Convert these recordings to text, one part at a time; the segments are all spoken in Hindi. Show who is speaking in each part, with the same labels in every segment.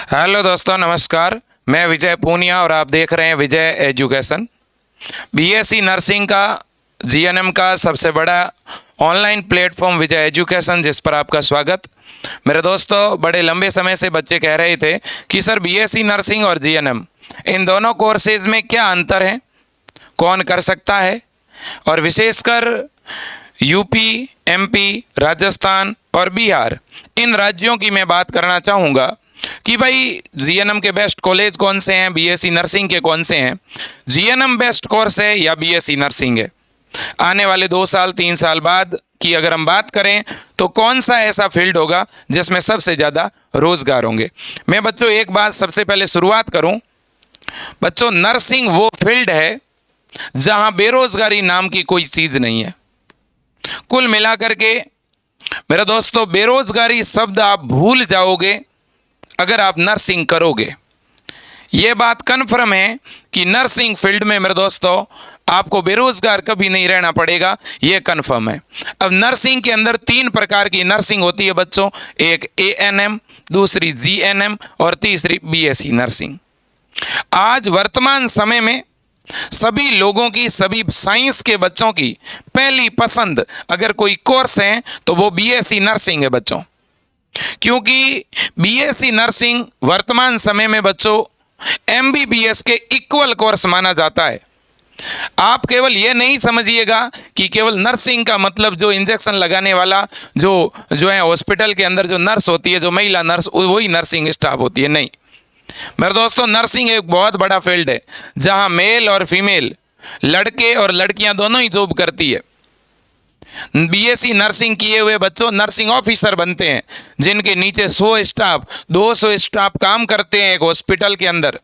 Speaker 1: हेलो दोस्तों, नमस्कार। मैं विजय पूनिया और आप देख रहे हैं विजय एजुकेशन। बीएससी नर्सिंग का जीएनएम का सबसे बड़ा ऑनलाइन प्लेटफॉर्म विजय एजुकेशन, जिस पर आपका स्वागत। मेरे दोस्तों, बड़े लंबे समय से बच्चे कह रहे थे कि सर बीएससी नर्सिंग और जीएनएम, इन दोनों कोर्सेज में क्या अंतर है, कौन कर सकता है। और विशेषकर यूपी, एमपी, राजस्थान और बिहार, इन राज्यों की मैं बात करना चाहूँगा कि भाई जीएनएम के बेस्ट कॉलेज कौन से हैं, बीएससी नर्सिंग के कौन से हैं, जीएनएम बेस्ट कोर्स है या बीएससी नर्सिंग है। आने वाले 2 साल 3 साल बाद की अगर हम बात करें तो कौन सा ऐसा फील्ड होगा जिसमें सबसे ज़्यादा रोजगार होंगे। मैं बच्चों एक बात सबसे पहले शुरुआत करूं। बच्चों, नर्सिंग वो फील्ड है जहां बेरोजगारी नाम की कोई चीज़ नहीं है। कुल मिलाकर के मेरे दोस्तों, बेरोजगारी शब्द आप भूल जाओगे अगर आप नर्सिंग करोगे। ये बात कन्फर्म है कि नर्सिंग फील्ड में मेरे दोस्तों आपको बेरोजगार कभी नहीं रहना पड़ेगा, ये कन्फर्म है। अब नर्सिंग के अंदर 3 प्रकार की नर्सिंग होती है बच्चों, एक एएनएम, दूसरी जीएनएम और तीसरी बीएससी नर्सिंग। आज वर्तमान समय में सभी लोगों की, सभी साइंस के बच्चों की पहली पसंद अगर कोई कोर्स है तो वो बीएससी नर्सिंग है बच्चों, क्योंकि बीएससी नर्सिंग वर्तमान समय में बच्चों एमबीबीएस के इक्वल कोर्स माना जाता है। आप केवल ये नहीं समझिएगा कि केवल नर्सिंग का मतलब जो इंजेक्शन लगाने वाला जो है हॉस्पिटल के अंदर जो नर्स होती है, जो महिला नर्स, वही नर्सिंग स्टाफ होती है। नहीं मेरे दोस्तों, नर्सिंग एक बहुत बड़ा फील्ड है जहां मेल और फीमेल, लड़के और लड़कियां दोनों ही जॉब करती है। बीएससी नर्सिंग किए हुए बच्चों नर्सिंग ऑफिसर बनते हैं, जिनके नीचे 100 स्टाफ, 200 स्टाफ काम करते हैं एक हॉस्पिटल के अंदर।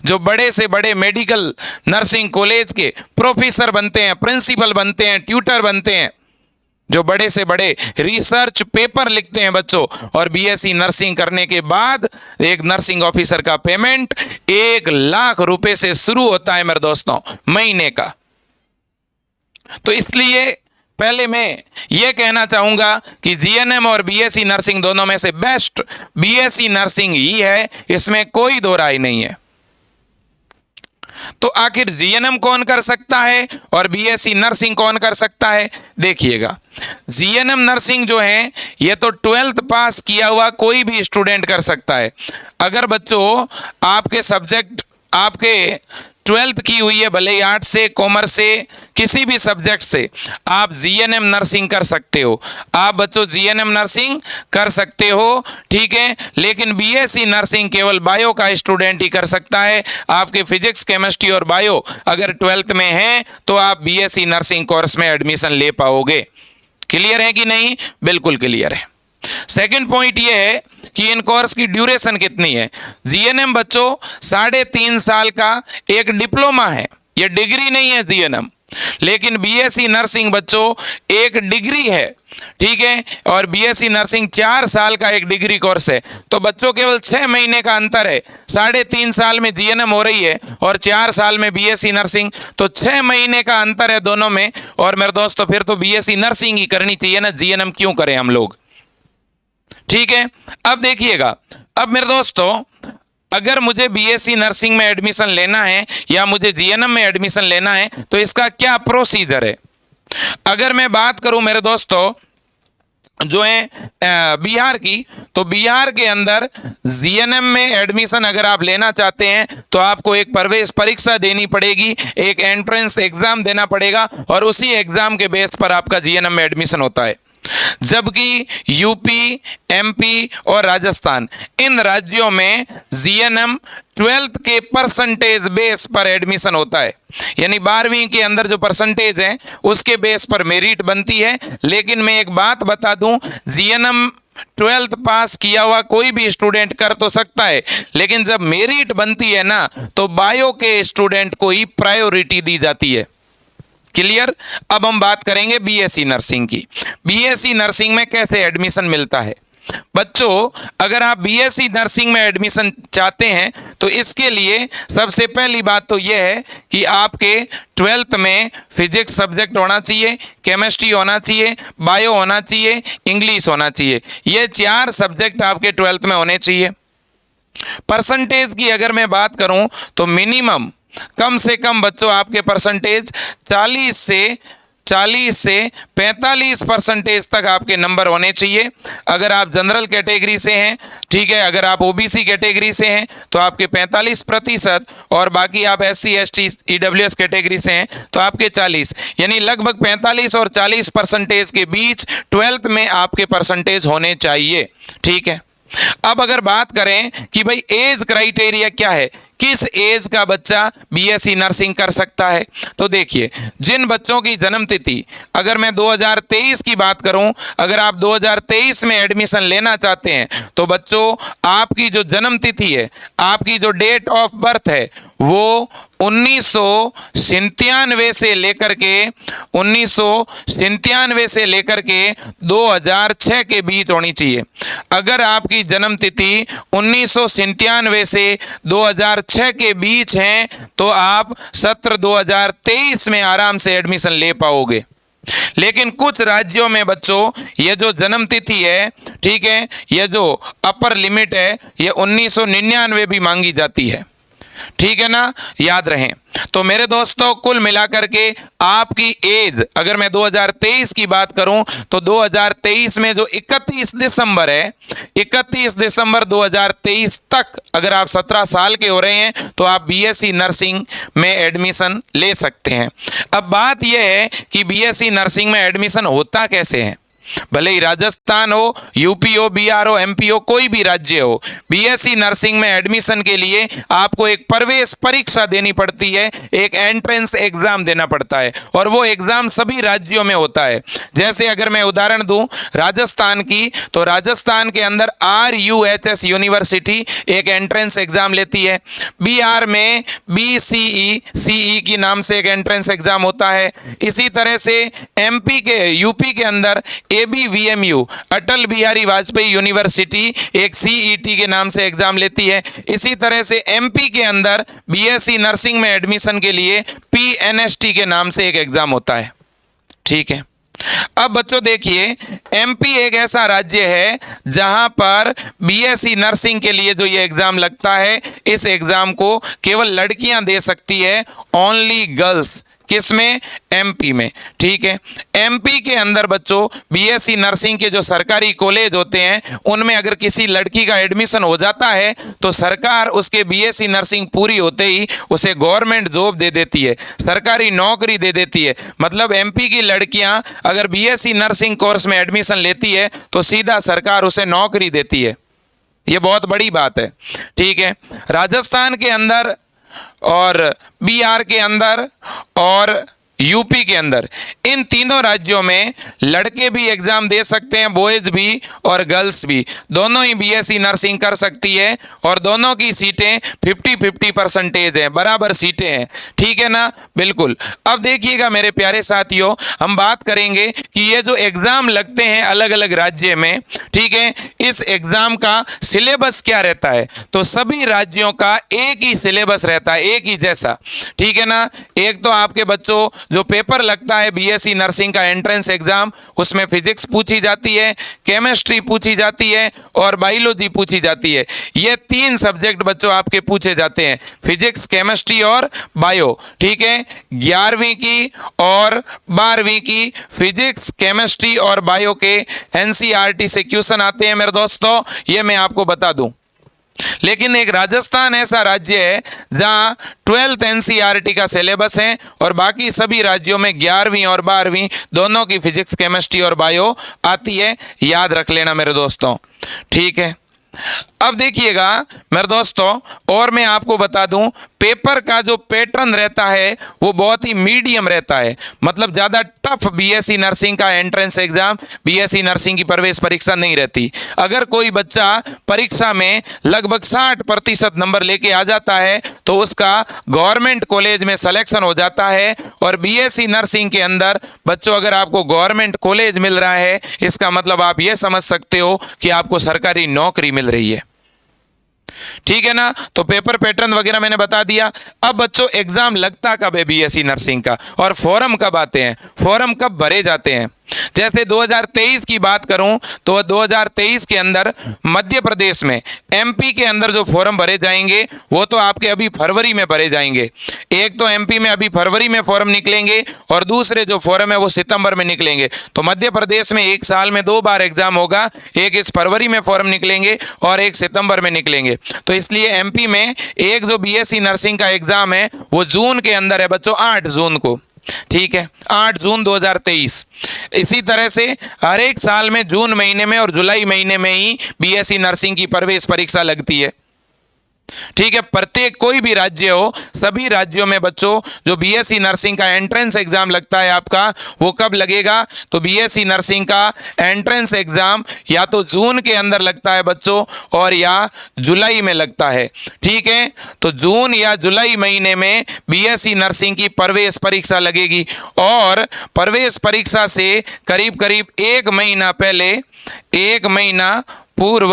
Speaker 1: जो बड़े से बड़े मेडिकल नर्सिंग कॉलेज के प्रोफेसर बनते हैं, प्रिंसिपल बनते हैं, ट्यूटर बनते हैं, जो बड़े से बड़े रिसर्च पेपर लिखते हैं बच्चों। और बीएससी नर्सिंग करने के बाद एक नर्सिंग ऑफिसर का पेमेंट 1 लाख रुपए से शुरू होता है मेरे दोस्तों, महीने का। तो इसलिए पहले मैं ये कहना चाहूँगा कि जीएनएम और बीएससी नर्सिंग दोनों में से बेस्ट बीएससी नर्सिंग ही है, इसमें कोई दो राय नहीं है। तो आखिर जीएनएम कौन कर सकता है और बीएससी नर्सिंग कौन कर सकता है? देखिएगा, जीएनएम नर्सिंग जो है ये तो 12th पास किया हुआ कोई भी स्टूडेंट कर सकता है। अगर बच्चों आपके सब्जेक्ट, आपके 12th की हुई है, भले ही आर्ट से, कॉमर्स से, किसी भी सब्जेक्ट से, आप जीएनएम नर्सिंग कर सकते हो। आप बच्चों जीएनएम नर्सिंग कर सकते हो, ठीक है। लेकिन बीएससी नर्सिंग केवल बायो का स्टूडेंट ही कर सकता है। आपके फिजिक्स, केमिस्ट्री और बायो अगर 12th में है तो आप बीएससी नर्सिंग कोर्स में एडमिशन ले पाओगे। क्लियर है कि नहीं? बिल्कुल क्लियर है। सेकंड पॉइंट ये है कि इन कोर्स की ड्यूरेशन कितनी है। जीएनएम बच्चों 3.5 साल का एक डिप्लोमा है, ये डिग्री नहीं है जीएनएम। लेकिन बीएससी नर्सिंग बच्चों एक डिग्री है, ठीक है। और बीएससी नर्सिंग 4 साल का एक डिग्री कोर्स है। तो बच्चों केवल 6 महीने का अंतर है। 3.5 साल में जीएनएम हो रही है और 4 साल में बीएससी नर्सिंग, तो 6 महीने का अंतर है दोनों में। और मेरे दोस्तों फिर तो बीएससी नर्सिंग ही करनी चाहिए ना, जीएनएम क्यों करें हम लोग, ठीक है। अब देखिएगा, अब मेरे दोस्तों अगर मुझे बीएससी नर्सिंग में एडमिशन लेना है या मुझे जीएनएम में एडमिशन लेना है तो इसका क्या प्रोसीजर है। अगर मैं बात करूं मेरे दोस्तों जो है बिहार की, तो बिहार के अंदर जीएनएम में एडमिशन अगर आप लेना चाहते हैं तो आपको एक प्रवेश परीक्षा देनी पड़ेगी, एक एंट्रेंस एग्जाम देना पड़ेगा और उसी एग्जाम के बेस पर आपका जीएनएम में एडमिशन होता है। जबकि यूपी, एमपी और राजस्थान, इन राज्यों में जीएनएम 12th के परसेंटेज बेस पर एडमिशन होता है। यानी 12वीं के अंदर जो परसेंटेज है उसके बेस पर मेरिट बनती है। लेकिन मैं एक बात बता दूं, जीएनएम 12th पास किया हुआ कोई भी स्टूडेंट कर तो सकता है, लेकिन जब मेरिट बनती है ना तो बायो के स्टूडेंट को ही प्रायोरिटी दी जाती है। क्लियर? अब हम बात करेंगे बीएससी नर्सिंग की। बीएससी नर्सिंग में कैसे एडमिशन मिलता है। बच्चों अगर आप बीएससी नर्सिंग में एडमिशन चाहते हैं तो इसके लिए सबसे पहली बात तो यह है कि आपके 12th में फिजिक्स सब्जेक्ट होना चाहिए, केमिस्ट्री होना चाहिए, बायो होना चाहिए, इंग्लिश होना चाहिए। ये 4 सब्जेक्ट आपके 12th में होने चाहिए। परसेंटेज की अगर मैं बात करूं तो मिनिमम कम से कम बच्चों आपके परसेंटेज 40 से 45% तक आपके नंबर होने चाहिए। अगर आप जनरल कैटेगरी से हैं, ठीक है, अगर आप ओबीसी कैटेगरी से हैं तो आपके 45%, और बाकी आप SC ST EWS कैटेगरी से हैं तो आपके 40, यानी लगभग 45 और 40% के बीच 12th में आपके परसेंटेज होने चाहिए। ठीक है, अब अगर बात करें कि भाई एज क्राइटेरिया क्या है, किस एज का बच्चा बीएससी नर्सिंग कर सकता है, तो देखिए जिन बच्चों की जन्म तिथि, अगर मैं 2023 की बात करूं, अगर आप 2023 में एडमिशन लेना चाहते हैं तो बच्चों आपकी जो जन्म तिथि है, आपकी जो डेट ऑफ बर्थ है वो 1997 से लेकर के 2006 के बीच होनी चाहिए। अगर आपकी जन्म तिथि 1997 से 2006 के बीच है तो आप सत्र 2023 में आराम से एडमिशन ले पाओगे। लेकिन कुछ राज्यों में बच्चों ये जो जन्म तिथि है, ठीक है, ये जो अपर लिमिट है ये 1999 भी मांगी जाती है। ठीक है ना, याद रहें। तो मेरे दोस्तों कुल मिलाकर के आपकी एज, अगर मैं 2023 की बात करूं तो 2023 में जो 31 दिसंबर है, 31 दिसंबर 2023 तक अगर आप 17 साल के हो रहे हैं तो आप बीएससी नर्सिंग में एडमिशन ले सकते हैं। अब बात यह है कि बीएससी नर्सिंग में एडमिशन होता कैसे है, भले ही राजस्थान हो, यूपी हो, बिहार हो, एमपी हो, कोई भी राज्य हो, बीएससी नर्सिंग में एडमिशन के लिए आपको एक प्रवेश परीक्षा देनी पड़ती है, एक एंट्रेंस एग्जाम देना पड़ता है, और वो एग्जाम सभी राज्यों में होता है। जैसे अगर मैं उदाहरण दूं राजस्थान की, तो राजस्थान के अंदर RUHS यूनिवर्सिटी एक एंट्रेंस एग्जाम लेती है। बिहार में BCE की नाम से एक एंट्रेंस एग्जाम होता है। इसी तरह से यूपी के अंदर ABVMU अटल बिहारी वाजपेयी यूनिवर्सिटी एक CET के नाम से एग्जाम लेती है। इसी तरह से MP के अंदर बीएससी नर्सिंग में एडमिशन के लिए PNST के नाम से एक एग्जाम होता है। ठीक है, अब बच्चों देखिए MP एक ऐसा राज्य है जहां पर बीएससी नर्सिंग के लिए जो ये एग्जाम लगता है, इस एग्जाम को केवल लड़कियां दे सकती है, ओनली गर्ल्स। किसमें? MP में। ठीक है, MP के अंदर बच्चों बीएससी नर्सिंग के जो सरकारी कॉलेज होते हैं उनमें अगर किसी लड़की का एडमिशन हो जाता है तो सरकार उसके बीएससी नर्सिंग पूरी होते ही उसे गवर्नमेंट जॉब दे देती है, सरकारी नौकरी दे देती है। मतलब MP की लड़कियां अगर बीएससी नर्सिंग कोर्स में एडमिशन लेती है तो सीधा सरकार उसे नौकरी देती है। ये बहुत बड़ी बात है। ठीक है, राजस्थान के अंदर और बिहार के अंदर और यूपी के अंदर, इन तीनों राज्यों में लड़के भी एग्जाम दे सकते हैं, बॉयज भी और गर्ल्स भी, दोनों ही बीएससी नर्सिंग कर सकती है, और दोनों की सीटें 50-50 परसेंटेज है, बराबर सीटें हैं। ठीक है ना, बिल्कुल। अब देखिएगा मेरे प्यारे साथियों, हम बात करेंगे कि ये जो एग्जाम लगते हैं अलग अलग राज्य में, ठीक है, इस एग्जाम का सिलेबस क्या रहता है। तो सभी राज्यों का एक ही सिलेबस रहता है, एक ही जैसा। ठीक है ना, एक तो आपके बच्चों जो पेपर लगता है बीएससी नर्सिंग का एंट्रेंस एग्जाम, उसमें फिजिक्स पूछी जाती है, केमिस्ट्री पूछी जाती है और बायोलॉजी पूछी जाती है। ये 3 सब्जेक्ट बच्चों आपके पूछे जाते हैं, फिजिक्स, केमिस्ट्री और बायो। ठीक है, 11वीं की और 12वीं की फिजिक्स, केमिस्ट्री और बायो के NCERT से क्वेश्चन आते हैं मेरे दोस्तों, ये मैं आपको बता दूं। लेकिन एक राजस्थान ऐसा राज्य है जहां 12th NCERT का सिलेबस है और बाकी सभी राज्यों में 11वीं और 12वीं दोनों की फिजिक्स, केमिस्ट्री और बायो आती है। याद रख लेना मेरे दोस्तों। ठीक है, अब देखिएगा मेरे दोस्तों, और मैं आपको बता दूं पेपर का जो पैटर्न रहता है वो बहुत ही मीडियम रहता है। मतलब ज़्यादा टफ बीएससी नर्सिंग का एंट्रेंस एग्जाम, बीएससी नर्सिंग की प्रवेश परीक्षा नहीं रहती। अगर कोई बच्चा परीक्षा में लगभग 60% नंबर लेके आ जाता है तो उसका गवर्नमेंट कॉलेज में सिलेक्शन हो जाता है। और बीएससी नर्सिंग के अंदर बच्चों अगर आपको गवर्नमेंट कॉलेज मिल रहा है, इसका मतलब आप ये समझ सकते हो कि आपको सरकारी नौकरी मिल रही है। ठीक है ना, तो पेपर पैटर्न वगैरह मैंने बता दिया। अब बच्चों एग्जाम लगता कब है बीएससी नर्सिंग का, और फॉर्म कब आते हैं, फॉर्म कब भरे जाते हैं। जैसे 2023 की बात करूं तो 2023 के अंदर मध्य प्रदेश में, एमपी के अंदर जो फॉर्म भरे जाएंगे वो तो आपके अभी फरवरी में भरे जाएंगे। एक तो एमपी में अभी फरवरी में फॉर्म निकलेंगे और दूसरे जो फॉर्म है वो सितंबर में निकलेंगे। तो मध्य प्रदेश में एक साल में 2 बार एग्जाम होगा, एक इस फरवरी में फॉर्म निकलेंगे और एक सितंबर में निकलेंगे। तो इसलिए एमपी में एक जो बीएससी नर्सिंग का एग्जाम है वो जून के अंदर है बच्चों, 8 जून को। ठीक है, 8 जून 2023। इसी तरह से हर एक साल में जून महीने में और जुलाई महीने में ही बीएससी नर्सिंग की प्रवेश परीक्षा लगती है। ठीक है, प्रत्येक कोई भी राज्य हो, सभी राज्यों में बच्चों जो बीएससी नर्सिंग का एंट्रेंस एग्जाम लगता है आपका, वो कब लगेगा? तो बीएससी नर्सिंग का एंट्रेंस एग्जाम या तो जून के अंदर लगता है बच्चों और या जुलाई में लगता है। ठीक है, तो जून या जुलाई महीने में बीएससी नर्सिंग की प्रवेश परीक्षा लगेगी और प्रवेश परीक्षा से करीब करीब 1 महीना पहले, 1 महीना पूर्व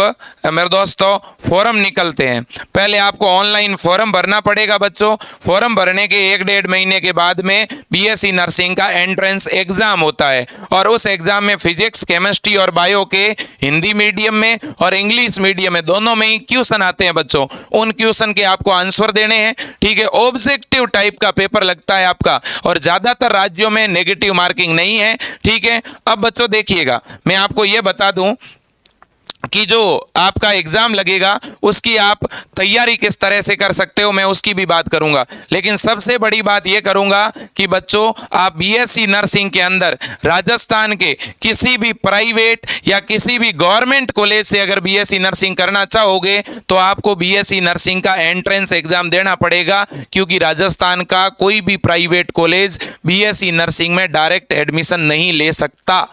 Speaker 1: मेरे दोस्तों फॉर्म निकलते हैं। पहले आपको ऑनलाइन फॉर्म भरना पड़ेगा बच्चों। फॉर्म भरने के 1-1.5 महीने के बाद में बीएससी नर्सिंग का एंट्रेंस एग्जाम होता है और उस एग्जाम में फिजिक्स, केमिस्ट्री और बायो के हिंदी मीडियम में और इंग्लिश मीडियम में दोनों में ही क्वेश्चन आते हैं बच्चों। उन क्वेश्चन के आपको आंसर देने हैं। ठीक है, ऑब्जेक्टिव टाइप का पेपर लगता है आपका और ज्यादातर राज्यों में नेगेटिव मार्किंग नहीं है। ठीक है, अब बच्चों देखिएगा, मैं आपको यह बता दूं कि जो आपका एग्जाम लगेगा उसकी आप तैयारी किस तरह से कर सकते हो, मैं उसकी भी बात करूंगा। लेकिन सबसे बड़ी बात यह करूंगा कि बच्चों आप बीएससी नर्सिंग के अंदर राजस्थान के किसी भी प्राइवेट या किसी भी गवर्नमेंट कॉलेज से अगर बीएससी नर्सिंग करना चाहोगे तो आपको बीएससी नर्सिंग का एंट्रेंस एग्जाम देना पड़ेगा, क्योंकि राजस्थान का कोई भी प्राइवेट कॉलेज बीएससी नर्सिंग में डायरेक्ट एडमिशन नहीं ले सकता,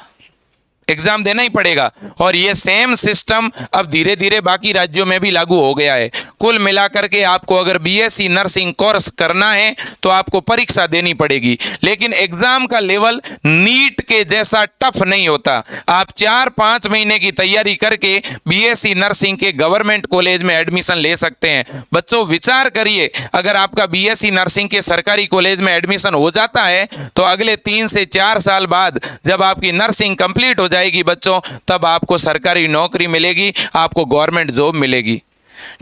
Speaker 1: एग्जाम देना ही पड़ेगा। और ये सेम सिस्टम अब धीरे धीरे बाकी राज्यों में भी लागू हो गया है। कुल मिलाकर के आपको अगर बीएससी नर्सिंग कोर्स करना है तो आपको परीक्षा देनी पड़ेगी, लेकिन एग्जाम का लेवल नीट के जैसा टफ नहीं होता। आप 4-5 महीने की तैयारी करके बीएससी नर्सिंग के गवर्नमेंट कॉलेज में एडमिशन ले सकते हैं। बच्चों विचार करिए, अगर आपका बीएससी नर्सिंग के सरकारी कॉलेज में एडमिशन हो जाता है तो अगले 3 से 4 साल बाद जब आपकी नर्सिंग कंप्लीट हो जाएगी बच्चों, तब आपको सरकारी नौकरी मिलेगी, आपको गवर्नमेंट जॉब मिलेगी।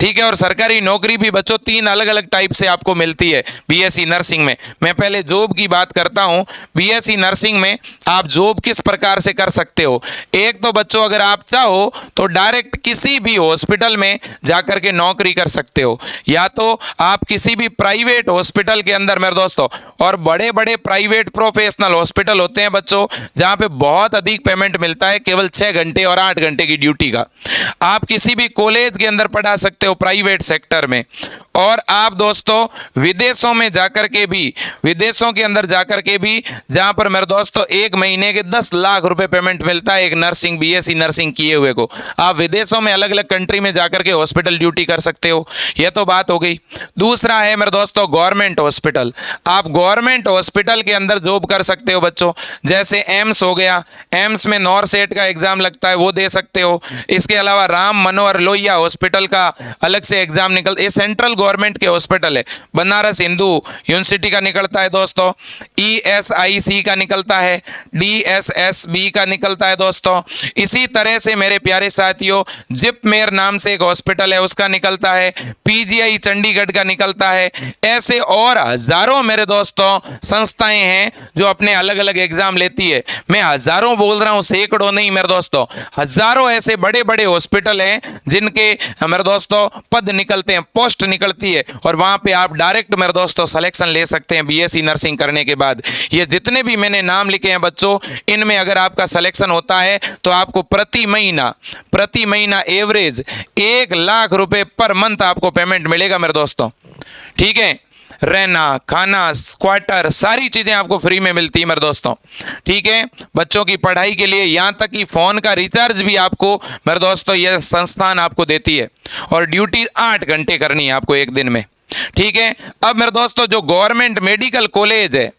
Speaker 1: ठीक है, और सरकारी नौकरी भी बच्चों 3 अलग अलग टाइप से आपको मिलती है बीएससी नर्सिंग में। मैं पहले जॉब की बात करता हूं। बीएससी नर्सिंग में आप जॉब किस प्रकार से कर सकते हो? एक तो बच्चों अगर आप चाहो तो डायरेक्ट किसी भी हॉस्पिटल में जाकर के नौकरी कर सकते हो, या तो आप किसी भी प्राइवेट हॉस्पिटल के अंदर मेरे दोस्तों, और बड़े बड़े प्राइवेट प्रोफेशनल हॉस्पिटल होते हैं बच्चों जहां पे बहुत अधिक पेमेंट मिलता है, केवल 6 घंटे और 8 घंटे की ड्यूटी का। आप किसी भी कॉलेज के अंदर पढ़ा सकते हो प्राइवेट सेक्टर में। और आप दोस्तों विदेशों में जाकर के भी, विदेशों के अंदर जाकर के भी, जहां पर मेरे दोस्तों 1 महीने के 10 लाख रुपए पेमेंट मिलता है एक नर्सिंग, बीएससी नर्सिंग किए हुए को, आप विदेशों में अलग अलग कंट्री में जाकर के हॉस्पिटल ड्यूटी कर सकते हो। यह तो बात हो गई। दूसरा है मेरे दोस्तों गवर्नमेंट हॉस्पिटल। आप गवर्नमेंट हॉस्पिटल के अंदर जॉब कर सकते हो बच्चों, जैसे एम्स हो गया, एम्स में नॉरसेट का एग्जाम लगता है, वो दे सकते हो। इसके अलावा राम मनोहर लोहिया हॉस्पिटल का अलग से एग्जाम निकल, ये सेंट्रल गवर्नमेंट के हॉस्पिटल है। बनारस हिंदू यूनिवर्सिटी का निकलता है दोस्तों, ESIC का निकलता है, DSSB का निकलता है दोस्तों। इसी तरह से मेरे प्यारे साथियों जिपमेर नाम से एक हॉस्पिटल है उसका निकलता है, PGI चंडीगढ़ का निकलता है। ऐसे और हजारों मेरे दोस्तों संस्थाएं हैं जो अपने अलग अलग एग्जाम लेती है। मैं हजारों बोल रहा हूं, सैकड़ों नहीं मेरे दोस्तों, हजारों ऐसे बड़े बड़े हॉस्पिटल हैं जिनके मेरे दोस्तों पद निकलते हैं, पोस्ट निकलती है, और वहां पे आप डायरेक्ट मेरे दोस्तों सिलेक्शन ले सकते हैं बीएससी नर्सिंग करने के बाद। ये जितने भी मैंने नाम लिखे हैं बच्चों, इनमें अगर आपका सिलेक्शन होता है तो आपको प्रति महीना एवरेज 1 लाख रुपए पर मंथ आपको पेमेंट मिलेगा मेरे दोस्तों। ठीक है, रहना, खाना, क्वार्टर, सारी चीजें आपको फ्री में मिलती है मेरे दोस्तों। ठीक है, बच्चों की पढ़ाई के लिए यहां तक कि फोन का रिचार्ज भी आपको मेरे दोस्तों यह संस्थान आपको देती है, और ड्यूटी 8 घंटे करनी है आपको एक दिन में। ठीक है, अब मेरे दोस्तों जो गवर्नमेंट मेडिकल कॉलेज है,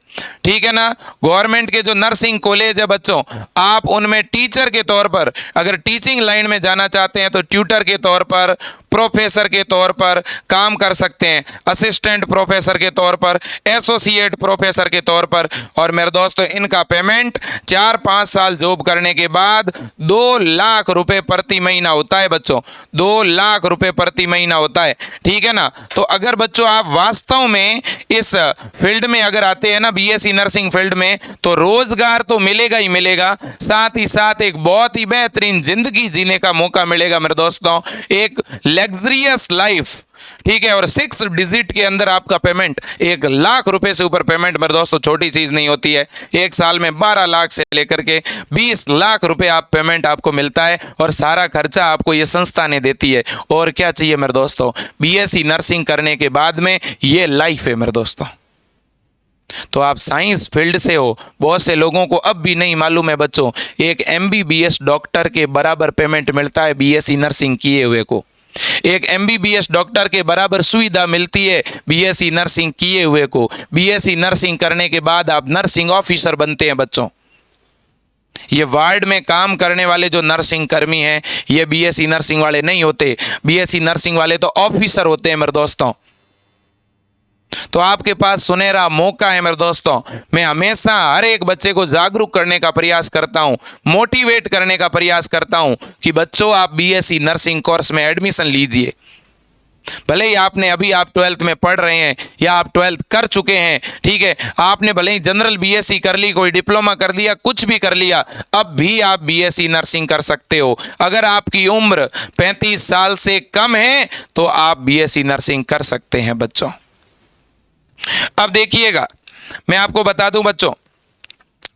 Speaker 1: ठीक है ना, गवर्नमेंट के जो नर्सिंग कॉलेज है बच्चों, आप उनमें टीचर के तौर पर अगर टीचिंग लाइन में जाना चाहते हैं तो ट्यूटर के तौर पर, प्रोफेसर के तौर पर काम कर सकते हैं, असिस्टेंट प्रोफेसर के तौर पर, एसोसिएट प्रोफेसर के तौर पर। और मेरे दोस्तों इनका पेमेंट 4-5 साल जॉब करने के बाद 2 लाख रुपए प्रति महीना होता है बच्चों, 2 लाख रुपए प्रति महीना होता है, ठीक है ना। तो अगर बच्चों आप वास्तव में इस फील्ड में अगर आते हैं ना, बीएससी नर्सिंग फील्ड में, तो रोजगार तो मिलेगा ही मिलेगा, साथ ही साथ एक बहुत ही बेहतरीन जिंदगी जीने का मौका मिलेगा मेरे दोस्तों, एक लग्जरियस लाइफ, ठीक है। और 6 डिजिट के अंदर आपका पेमेंट 1 लाख रुपए से ऊपर पेमेंट मेरे दोस्तों छोटी चीज नहीं होती है। एक साल में 12 लाख से लेकर के 20 लाख रुपए आप पेमेंट आपको मिलता है और सारा खर्चा आपको ये संस्था ने देती है। और क्या चाहिए मेरे दोस्तों, बीएससी नर्सिंग करने के बाद में ये लाइफ है मेरे दोस्तों। तो आप साइंस फील्ड से हो, बहुत से लोगों को अब भी नहीं मालूम है बच्चों, एक एमबीबीएस डॉक्टर के बराबर पेमेंट मिलता है बीएससी नर्सिंग किए हुए को, एक एमबीबीएस डॉक्टर के बराबर सुविधा मिलती है बीएससी नर्सिंग किए हुए को। बीएससी नर्सिंग करने के बाद आप नर्सिंग ऑफिसर बनते हैं बच्चों। ये वार्ड में काम करने वाले जो नर्सिंग कर्मी हैं ये बीएससी नर्सिंग वाले नहीं होते, बीएससी नर्सिंग वाले तो ऑफिसर होते हैं मेरे दोस्तों। तो आपके पास सुनहरा मौका है मेरे दोस्तों। मैं हमेशा हर एक बच्चे को जागरूक करने का प्रयास करता हूं, मोटिवेट करने का प्रयास करता हूं कि बच्चों आप बीएससी नर्सिंग कोर्स में एडमिशन लीजिए। भले ही आपने अभी आप 12th में पढ़ रहे हैं या आप 12th कर चुके हैं, ठीक है, आपने भले ही जनरल बीएससी कर ली, कोई डिप्लोमा कर लिया, कुछ भी कर लिया, अब भी आप बीएससी नर्सिंग कर सकते हो। अगर आपकी उम्र 35 साल से कम है तो आप बीएससी नर्सिंग कर सकते हैं बच्चों। अब देखिएगा, मैं आपको बता दूं बच्चों,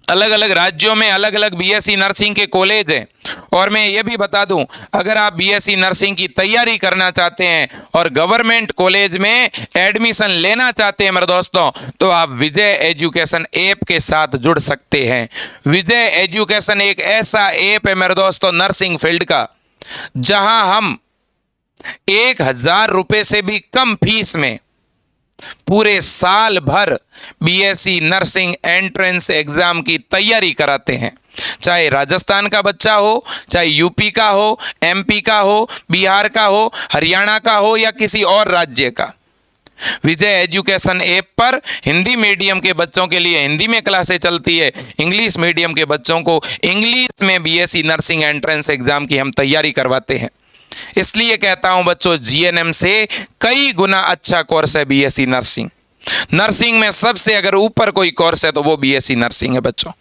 Speaker 1: अलग अलग राज्यों में अलग अलग बीएससी नर्सिंग के कॉलेज हैं। और मैं ये भी बता दूं, अगर आप बीएससी नर्सिंग की तैयारी करना चाहते हैं और गवर्नमेंट कॉलेज में एडमिशन लेना चाहते हैं मेरे दोस्तों, तो आप विजय एजुकेशन ऐप के साथ जुड़ सकते हैं। विजय एजुकेशन एक ऐसा ऐप है मेरे दोस्तों नर्सिंग फील्ड का, जहां हम 1000 रुपए से भी कम फीस में पूरे साल भर बीएससी नर्सिंग एंट्रेंस एग्जाम की तैयारी कराते हैं। चाहे राजस्थान का बच्चा हो, चाहे यूपी का हो, एमपी का हो, बिहार का हो, हरियाणा का हो या किसी और राज्य का। विजय एजुकेशन ऐप पर हिंदी मीडियम के बच्चों के लिए हिंदी में क्लासें चलती है, इंग्लिश मीडियम के बच्चों को इंग्लिश में बीएससी नर्सिंग एंट्रेंस एग्जाम की हम तैयारी करवाते हैं। इसलिए कहता हूं बच्चों, जीएनएम से कई गुना अच्छा कोर्स है बीएससी नर्सिंग। नर्सिंग में सबसे अगर ऊपर कोई कोर्स है तो वो बीएससी नर्सिंग है बच्चों।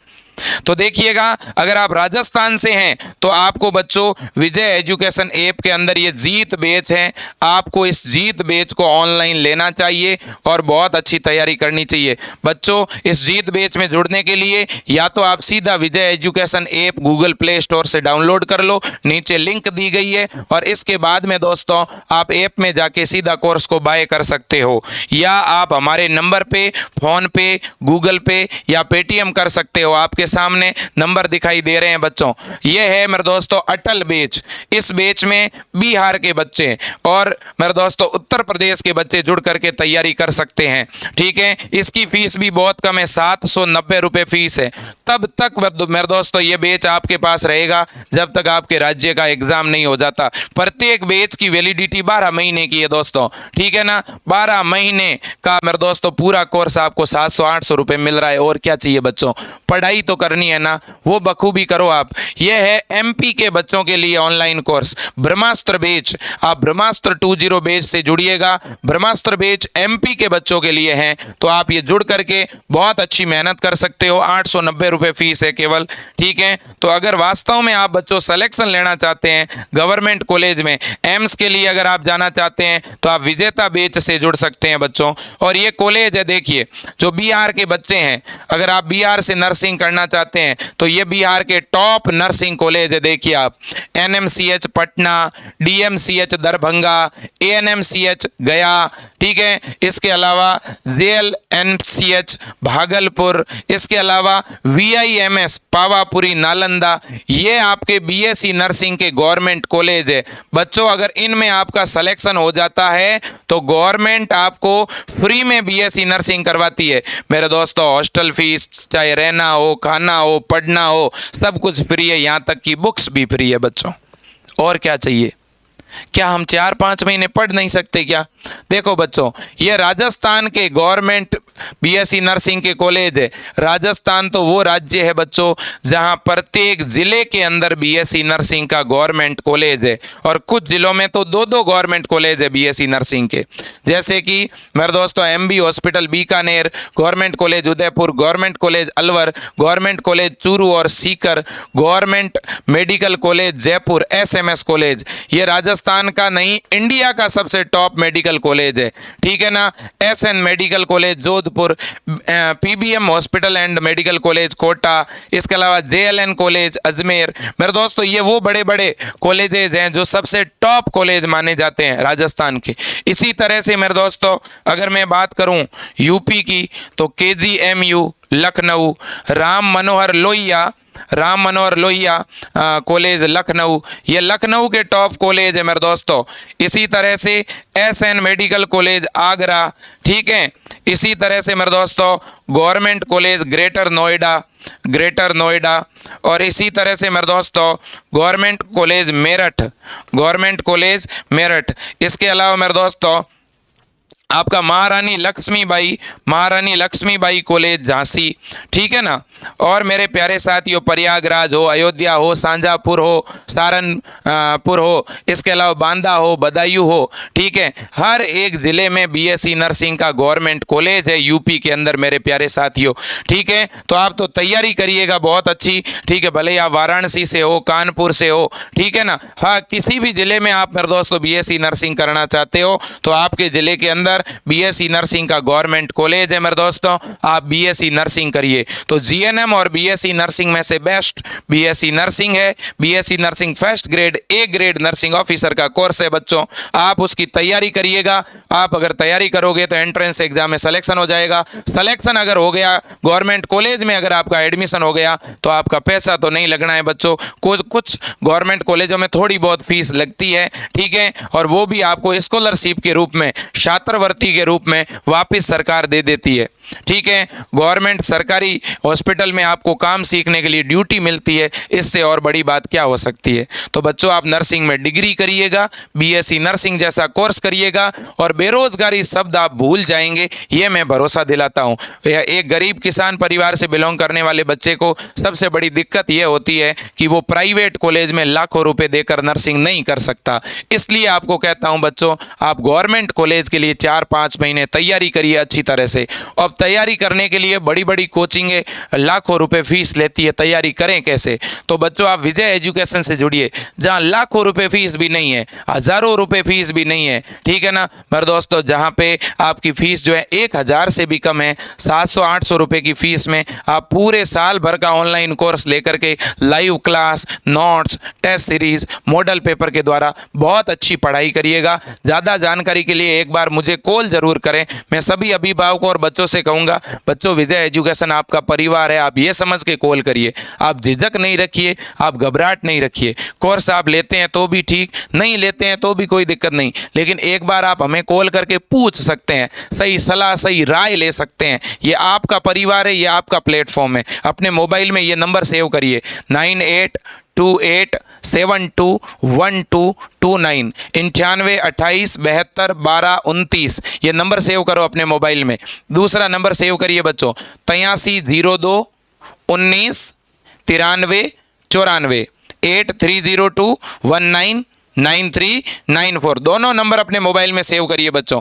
Speaker 1: तो देखिएगा, अगर आप राजस्थान से हैं तो आपको बच्चों विजय एजुकेशन ऐप के अंदर ये जीत बैच है, आपको इस जीत बैच को ऑनलाइन लेना चाहिए और बहुत अच्छी तैयारी करनी चाहिए बच्चों। इस जीत बैच में जुड़ने के लिए या तो आप सीधा Vijay education app Google play store से डाउनलोड कर लो, नीचे लिंक दी गई है, और इसके बाद में दोस्तों आप ऐप में जाके सीधा कोर्स को बाय कर सकते हो, या आप हमारे नंबर पे फोन पे, गूगल पे या पेटीएम कर सकते हो। आपके सामने नंबर दिखाई दे रहे हैं बच्चों, ये है मेरे दोस्तों अटल बैच। इस बैच में बिहार के बच्चे और मेरे दोस्तों उत्तर प्रदेश के बच्चे जुड़ करके तैयारी कर सकते हैं, ठीक है। इसकी फीस भी बहुत कम है, 790 रुपये फीस है। तब तक मेरे दोस्तों ये बैच आपके पास रहेगा जब तक आपके राज्य का एग्जाम नहीं हो जाता। प्रत्येक बैच की वैलिडिटी 12 महीने की है दोस्तों, ठीक है ना। 12 महीने का मेरे दोस्तों पूरा कोर्स आपको 700-800 रुपये मिल रहा है। और क्या चाहिए बच्चों, पढ़ाई तो करनी है ना, वो बखूबी करो आप। ये है एमपी के बच्चों के लिए ऑनलाइन कोर्स ब्रह्मास्त्र बैच। आप ब्रह्मास्त्र 20 बैच से जुड़िएगा। ब्रह्मास्त्र बैच एमपी के बच्चों के लिए हैं, तो आप ये जुड़ करके बहुत अच्छी मेहनत कर सकते हो। 890 रुपये फीस है केवल, ठीक है। तो अगर वास्तव में आप बच्चों सिलेक्शन लेना चाहते हैं गवर्नमेंट कॉलेज में, एम्स के लिए अगर आप जाना चाहते हैं तो आप विजेता बैच से जुड़ सकते हैं बच्चों। और ये कॉलेज है, देखिए, जो बिहार के बच्चे हैं, अगर आप बिहार से नर्सिंग करना चाहते हैं तो ये बिहार के टॉप नर्सिंग कॉलेज है। देखिए आप, NMCH Patna, DMCH Darbhanga, ANMCH गया, ठीक है। इसके अलावा जेएलएनसीएच भागलपुर, इसके अलावा वीआईएमएस पावापुरी नालंदा, ये आपके बीएससी नर्सिंग के गवर्नमेंट कॉलेज है बच्चों। अगर इनमें आपका सिलेक्शन हो जाता है तो गवर्नमेंट आपको फ्री में बीएससी नर्सिंग करवाती है मेरे दोस्तों। हॉस्टल फीस, चाहे रहना हो, खाना हो, पढ़ना हो, सब कुछ फ्री है, यहाँ तक कि बुक्स भी फ्री है बच्चों। और क्या चाहिए, क्या हम 4-5 महीने पढ़ नहीं सकते क्या? देखो बच्चों, ये राजस्थान के गवर्नमेंट बीएससी नर्सिंग के कॉलेज है। राजस्थान तो वो राज्य है बच्चों जहां प्रत्येक जिले के अंदर बीएससी नर्सिंग का गवर्नमेंट कॉलेज है, और कुछ जिलों में तो 2-2 गवर्नमेंट कॉलेज है बीएससी नर्सिंग के। जैसे कि मेरे दोस्तों MB hospital Bikaner, government college Udaipur, government college Alwar, government college Churu और Sikar, government medical college Jaipur, SMS college. ये राजस्थान का नहीं, इंडिया का सबसे टॉप मेडिकल कॉलेज है, ठीक है ना। SN medical college Jodhpur, PBM hospital and medical college Kota, इसके अलावा जेएलएन कॉलेज अजमेर। मेरे दोस्तों ये वो बड़े बड़े कॉलेजेस हैं जो सबसे टॉप कॉलेज माने जाते हैं राजस्थान के। इसी तरह से मेरे दोस्तों अगर मैं बात करूं यूपी की, तो केजीएमयू लखनऊ, राम मनोहर लोहिया कॉलेज लखनऊ, ये लखनऊ के टॉप कॉलेज है मेरे दोस्तों। इसी तरह से एसएन मेडिकल कॉलेज आगरा, ठीक है। इसी तरह से मेरे दोस्तों गवर्नमेंट कॉलेज ग्रेटर नोएडा, और इसी तरह से मेरे दोस्तों गवर्नमेंट कॉलेज मेरठ। इसके अलावा मेरे दोस्तों आपका महारानी लक्ष्मीबाई कॉलेज झांसी, ठीक है ना। और मेरे प्यारे साथियों प्रयागराज हो, अयोध्या हो, शाहजहाँपुर हो, सहारनपुर हो, इसके अलावा बांदा हो, बदायूं हो, ठीक है। हर एक ज़िले में बीएससी नर्सिंग का गवर्नमेंट कॉलेज है यूपी के अंदर मेरे प्यारे साथियों, ठीक है। तो आप तो तैयारी करिएगा बहुत अच्छी, ठीक है। भले आप वाराणसी से हो, कानपुर से हो, ठीक है ना। हाँ, किसी भी ज़िले में आप मेरे दोस्तों बीएससी नर्सिंग करना चाहते हो तो आपके ज़िले के अंदर बीएससी नर्सिंग का गवर्नमेंट कॉलेज है मेरे दोस्तों, आप बीएससी नर्सिंग करिए। तो जीएनएम और बीएससी नर्सिंग में से बेस्ट बीएससी नर्सिंग है। BSc nursing first grade A grade nursing officer का कोर्स है बच्चों, आप उसकी तैयारी करिएगा। आप अगर तैयारी करोगे तो एंट्रेंस एग्जाम में सिलेक्शन हो जाएगा। सिलेक्शन अगर हो गया, गवर्नमेंट कॉलेज में अगर आपका एडमिशन हो गया तो आपका पैसा तो नहीं लगना है बच्चों। कुछ गवर्नमेंट कॉलेजों में थोड़ी बहुत फीस लगती है, ठीक है, और वो भी आपको स्कॉलरशिप के रूप में, छात्रवृत्ति के रूप में वापस सरकार दे देती है, ठीक है। गवर्नमेंट सरकारी हॉस्पिटल में आपको काम सीखने के लिए ड्यूटी मिलती है, इससे और बड़ी बात क्या हो सकती है। तो बच्चों आप नर्सिंग में डिग्री करिएगा, बीएससी नर्सिंग जैसा कोर्स करिएगा, और बेरोजगारी शब्द आप भूल जाएंगे, ये मैं भरोसा दिलाता हूँ। एक गरीब किसान परिवार से बिलोंग करने वाले बच्चे को सबसे बड़ी दिक्कत ये होती है कि वो प्राइवेट कॉलेज में लाखों रुपए देकर नर्सिंग नहीं कर सकता। इसलिए आपको कहता हूँ बच्चों, आप गवर्नमेंट कॉलेज के लिए 4-5 महीने तैयारी करिए अच्छी तरह से। अब तैयारी करने के लिए बड़ी बड़ी कोचिंगें लाखों रुपए फीस लेती है, तैयारी करें कैसे? तो बच्चों आप विजय एजुकेशन से जुड़िए, जहां लाखों रुपए फीस भी नहीं है, हज़ारों रुपए फीस भी नहीं है, ठीक है ना मेरे दोस्तों। जहां पे आपकी फीस जो है 1000 से भी कम है, 700-800 रुपए की फीस में आप पूरे साल भर का ऑनलाइन कोर्स लेकर के live class, notes, test series, model paper के द्वारा बहुत अच्छी पढ़ाई करिएगा। ज़्यादा जानकारी के लिए एक बार मुझे कॉल जरूर करें। मैं सभी अभिभावकों और बच्चों से कहूँगा, बच्चों विजय एजुकेशन आपका परिवार है, आप ये समझ के कॉल करिए। आप झिझक नहीं रखिए, आप घबराहट नहीं रखिए। कोर्स आप लेते हैं तो भी ठीक, नहीं लेते हैं तो भी कोई दिक्कत नहीं, लेकिन एक बार आप हमें कॉल करके पूछ सकते हैं, सही सलाह सही राय ले सकते हैं। ये आपका परिवार है, ये आपका प्लेटफॉर्म है। अपने मोबाइल में ये नंबर सेव करिए, 9828721229, 9828721229, ये नंबर सेव करो अपने मोबाइल में। दूसरा नंबर सेव करिए बच्चों, 8302199394, 8302199394, दोनों नंबर अपने मोबाइल में सेव करिए बच्चों।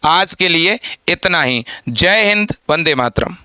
Speaker 1: आज के लिए इतना ही। जय हिंद, वंदे मातरम।